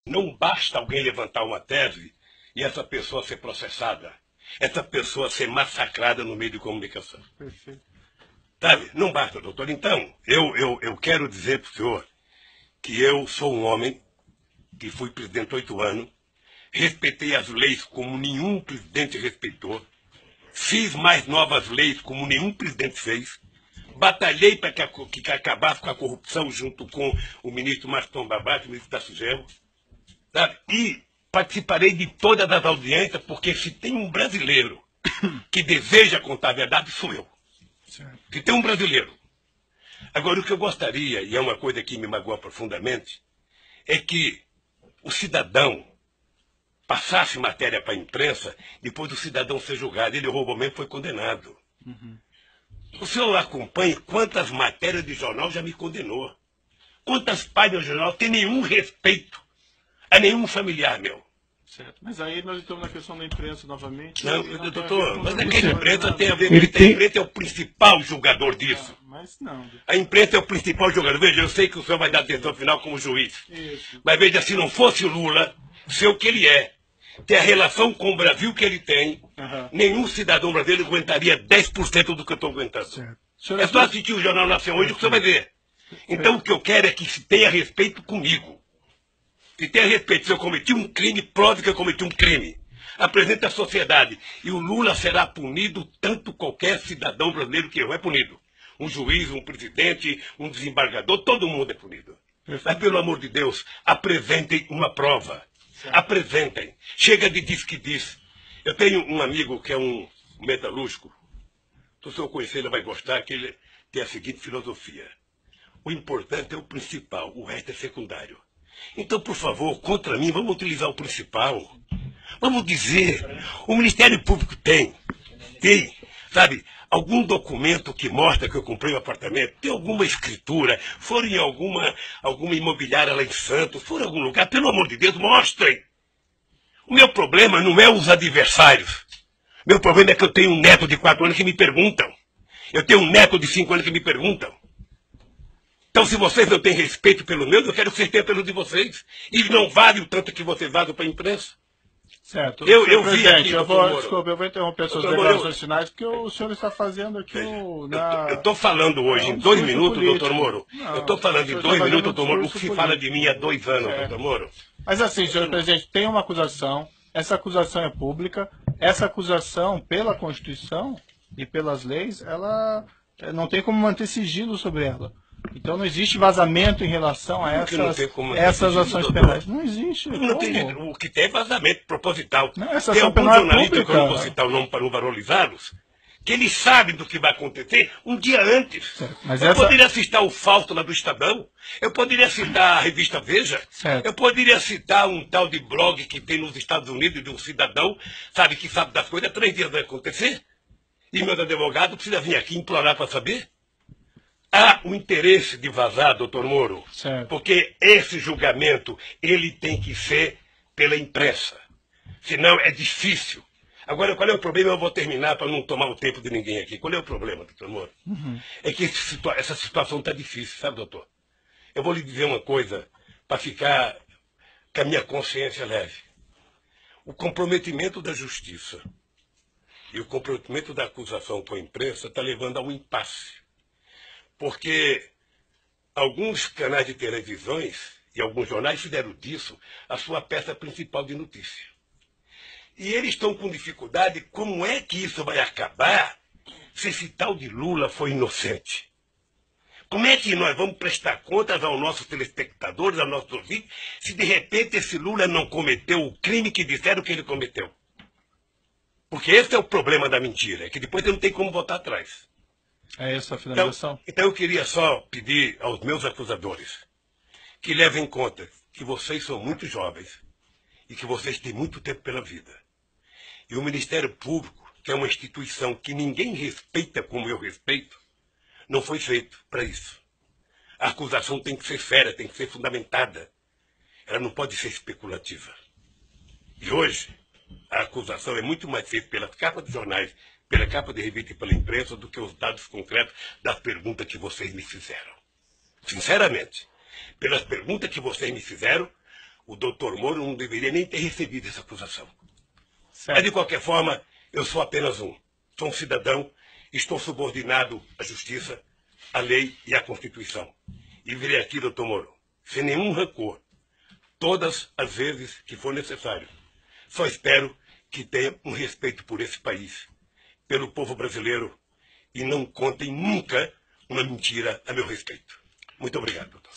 Não basta alguém levantar uma tese e essa pessoa ser processada, essa pessoa ser massacrada no meio de comunicação. Perfeito. Sabe? Não basta, doutor. Então, eu quero dizer para o senhor que eu sou um homem que fui presidente 8 anos, respeitei as leis como nenhum presidente respeitou, fiz mais novas leis como nenhum presidente fez, batalhei para que acabasse com a corrupção junto com o ministro Maston Babate, o ministro da Sugero, sabe? E participarei de todas as audiências, porque se tem um brasileiro que deseja contar a verdade, sou eu. Certo. Se tem um brasileiro. Agora, o que eu gostaria, e é uma coisa que me magoa profundamente, é que o cidadão passasse matéria para a imprensa, depois do cidadão ser julgado. Ele roubou mesmo, foi condenado. O senhor acompanha quantas matérias de jornal já me condenou. Quantas páginas de jornal tem nenhum respeito a nenhum familiar meu. Certo. Mas aí nós estamos na questão da imprensa novamente. Não, tem a ver doutor, com mas tudo é que a isso, imprensa nada. tem a ver Ele com... A tem- imprensa é o principal julgador disso. Mas não. A imprensa é o principal jogador. Veja, eu sei que o senhor vai dar atenção final como juiz. Isso. Mas veja, se não fosse o Lula, ser o que ele é, ter a relação com o Brasil que ele tem, Aham. nenhum cidadão brasileiro aguentaria 10% do que eu estou aguentando. Certo. Senhor, É só assistir o Jornal Nacional hoje que você vai ver. Então o que eu quero é que se tenha respeito comigo. Se tenha respeito. Se eu cometi um crime, prove que eu cometi um crime. Apresente à sociedade. E o Lula será punido tanto qualquer cidadão brasileiro que eu é punido. Um juiz, um presidente, um desembargador, todo mundo é punido. Mas, pelo amor de Deus, apresentem uma prova. Apresentem. Chega de diz que diz. Eu tenho um amigo que é um metalúrgico. Se o senhor conhecer, ele vai gostar, que ele tem a seguinte filosofia. O importante é o principal, o resto é secundário. Então, por favor, contra mim, vamos utilizar o principal. Vamos dizer, o Ministério Público tem, sabe, algum documento que mostra que eu comprei um apartamento, tem alguma escritura, for em alguma imobiliária lá em Santos, for em algum lugar, pelo amor de Deus, mostrem. O meu problema não é os adversários. Meu problema é que eu tenho um neto de 4 anos que me perguntam. Eu tenho um neto de 5 anos que me perguntam. Então, se vocês não têm respeito pelo meu, eu quero que vocês tenham pelo de vocês. E não vale o tanto que vocês vazam para a imprensa. Certo. Eu Senhor vi presidente, aqui, eu doutor vou, Moro. desculpa, eu vou interromper suas Doutor Moro, declarações finais, porque o senhor está fazendo aqui Eu estou falando hoje É um em 2 discurso minutos, político. doutor Moro. Não, eu estou falando o em senhor 2 está minutos, fazendo doutor Moro, o que discurso se fala de político. mim há 2 anos, É. doutor Moro. Mas assim, senhor presidente, tem uma acusação, essa acusação é pública, essa acusação, pela Constituição e pelas leis, ela não tem como manter sigilo sobre ela. Então não existe vazamento em relação a Como que não tem como manter essas sigilo, ações doutor? penais. Não existe. Não tem, Como? o que tem é vazamento proposital. Não, essa Tem ação alguns penal é jornalistas, que eu não vou pública. citar o nome para não valorizá-los, que eles sabem do que vai acontecer um dia antes. Certo, mas Eu essa- poderia citar o Fausto lá do Estadão, eu poderia citar a revista Veja, Certo. eu poderia citar um tal de blog que tem nos Estados Unidos de um cidadão, sabe, que sabe das coisas, 3 dias vai acontecer. E meus advogados precisam vir aqui implorar para saber. Há o interesse de vazar, doutor Moro, Certo. porque esse julgamento ele tem que ser pela imprensa. Senão é difícil. Agora, qual é o problema? Eu vou terminar para não tomar o tempo de ninguém aqui. Qual é o problema, doutor Moro? É que essa situação está difícil, sabe, doutor? Eu vou lhe dizer uma coisa para ficar com a minha consciência leve. O comprometimento da justiça e o comprometimento da acusação com a imprensa está levando a um impasse. Porque alguns canais de televisões e alguns jornais fizeram disso a sua peça principal de notícia. E eles estão com dificuldade, como é que isso vai acabar se esse tal de Lula foi inocente? Como é que nós vamos prestar contas aos nossos telespectadores, aos nossos ouvintes, se de repente esse Lula não cometeu o crime que disseram que ele cometeu? Porque esse é o problema da mentira, é que depois você não tem como voltar atrás. É essa a finalização? Então eu queria só pedir aos meus acusadores que levem em conta que vocês são muito jovens e que vocês têm muito tempo pela vida. E o Ministério Público, que é uma instituição que ninguém respeita como eu respeito, não foi feito para isso. A acusação tem que ser séria, tem que ser fundamentada. Ela não pode ser especulativa. E hoje, a acusação é muito mais feita pelas capas de jornais, pela capa de revista e pela imprensa, do que os dados concretos das perguntas que vocês me fizeram. Sinceramente, pelas perguntas que vocês me fizeram, o doutor Moro não deveria nem ter recebido essa acusação. Certo. Mas, de qualquer forma, eu sou apenas um. Sou um cidadão, estou subordinado à justiça, à lei e à Constituição. E virei aqui, doutor Moro, sem nenhum rancor, todas as vezes que for necessário. Só espero que tenha um respeito por esse país, pelo povo brasileiro, e não contem nunca uma mentira a meu respeito. Muito obrigado, doutor.